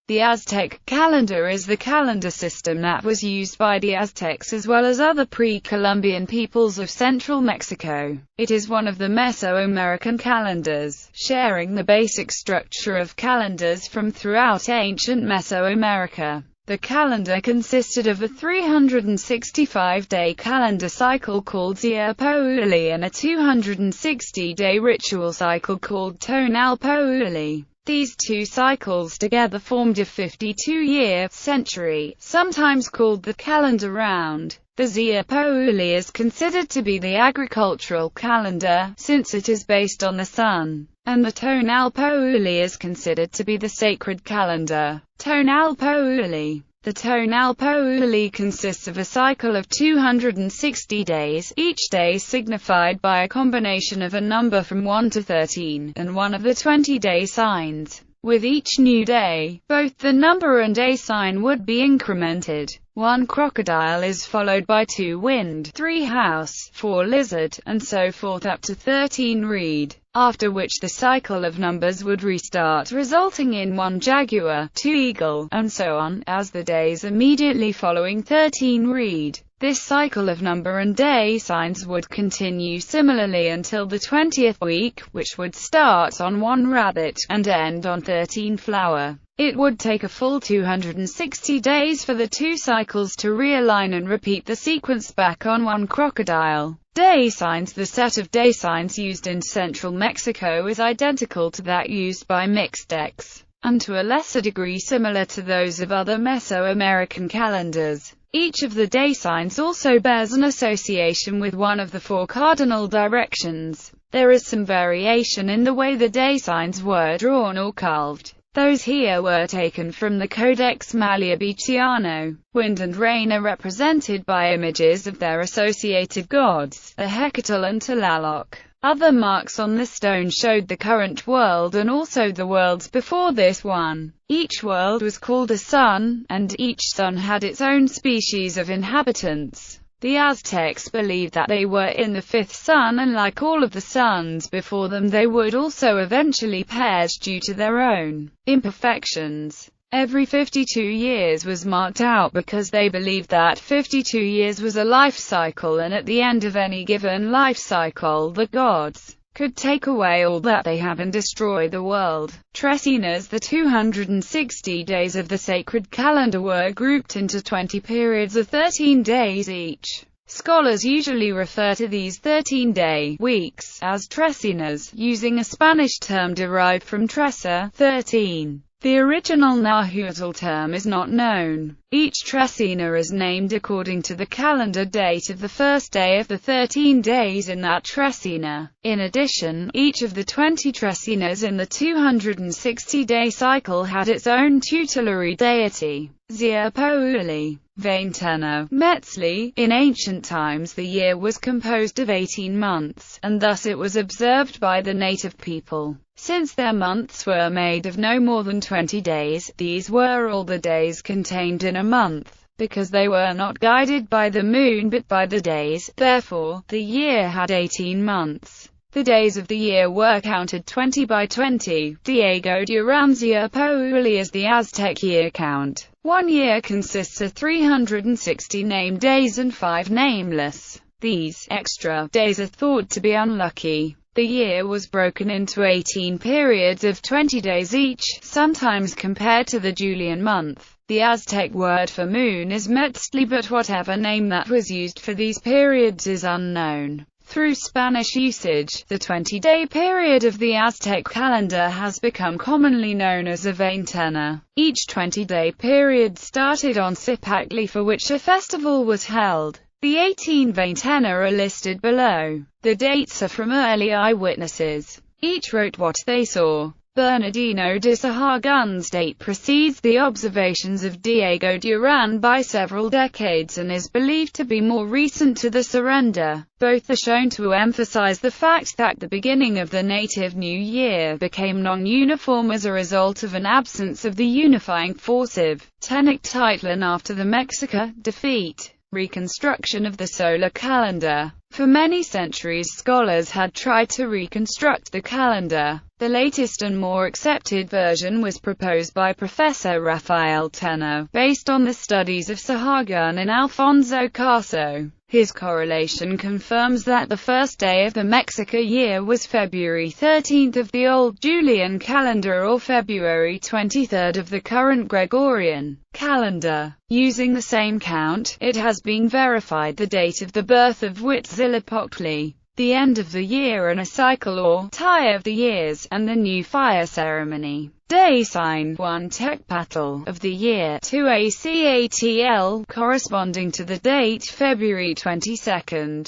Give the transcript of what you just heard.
The Aztec calendar is the calendar system that was used by the Aztecs as well as other pre-Columbian peoples of central Mexico. It is one of the Mesoamerican calendars, sharing the basic structure of calendars from throughout ancient Mesoamerica. The calendar consisted of a 365-day calendar cycle called Zia Pouli and a 260-day ritual cycle called Tonal Pouli. These two cycles together formed a 52-year century, sometimes called the calendar round. The Zia Pouli is considered to be the agricultural calendar, since it is based on the sun, and the Tonal Pouli is considered to be the sacred calendar. Tonal Pouli. The Tonal Pouli consists of a cycle of 260 days, each day signified by a combination of a number from 1 to 13, and one of the 20-day signs. With each new day, both the number and day sign would be incremented. 1 crocodile is followed by 2 wind, 3 house, 4 lizard, and so forth up to 13 reed, after which the cycle of numbers would restart, resulting in 1 jaguar, 2 eagle, and so on, as the days immediately following 13 reed. This cycle of number and day signs would continue similarly until the 20th week, which would start on 1 rabbit, and end on 13 flower. It would take a full 260 days for the two cycles to realign and repeat the sequence back on 1 crocodile. Day signs. The set of day signs used in central Mexico is identical to that used by Mixtecs, and to a lesser degree similar to those of other Mesoamerican calendars. Each of the day signs also bears an association with one of the 4 cardinal directions. There is some variation in the way the day signs were drawn or carved. Those here were taken from the Codex Malayabiciano. Wind and rain are represented by images of their associated gods, a Hecatl and Tlaloc. Other marks on the stone showed the current world and also the worlds before this one. Each world was called a sun, and each sun had its own species of inhabitants. The Aztecs believed that they were in the 5th sun, and like all of the suns before them, they would also eventually perish due to their own imperfections. Every 52 years was marked out because they believed that 52 years was a life cycle, and at the end of any given life cycle, the gods could take away all that they have and destroy the world. Tresinas. The 260 days of the sacred calendar were grouped into 20 periods of 13 days each. Scholars usually refer to these 13-day weeks as tresinas, using a Spanish term derived from tresa, 13. The original Nahuatl term is not known. Each tresina is named according to the calendar date of the first day of the 13 days in that tresina. In addition, each of the 20 tresinas in the 260-day cycle had its own tutelary deity. Zia Pouli. Veintena. Metzli. In ancient times the year was composed of 18 months, and thus it was observed by the native people. Since their months were made of no more than 20 days, these were all the days contained in a month. Because they were not guided by the moon but by the days, therefore, the year had 18 months. The days of the year were counted 20 by 20. Diego Durán. Zia Pouli is the Aztec year count. One year consists of 360 named days and 5 nameless. These extra days are thought to be unlucky. The year was broken into 18 periods of 20 days each, sometimes compared to the Julian month. The Aztec word for moon is Metzli, but whatever name that was used for these periods is unknown. Through Spanish usage, the 20-day period of the Aztec calendar has become commonly known as a veintena. Each 20-day period started on Cipactli, for which a festival was held. The 18 veintena are listed below. The dates are from early eyewitnesses. Each wrote what they saw. Bernardino de Sahagun's date precedes the observations of Diego Durán by several decades and is believed to be more recent to the surrender. Both are shown to emphasize the fact that the beginning of the native new year became non-uniform as a result of an absence of the unifying force of Tenochtitlan after the Mexica defeat. Reconstruction of the solar calendar. For many centuries scholars had tried to reconstruct the calendar. The latest and more accepted version was proposed by Professor Rafael Tenno, based on the studies of Sahagun and Alfonso Caso. His correlation confirms that the first day of the Mexica year was February 13 of the old Julian calendar or February 23 of the current Gregorian calendar. Using the same count, it has been verified the date of the birth of Huitzilopochtli, the end of the year and a cycle or tie of the years, and the new fire ceremony day sign 1 Tecpatl of the year 2 Acatl, corresponding to the date February 22.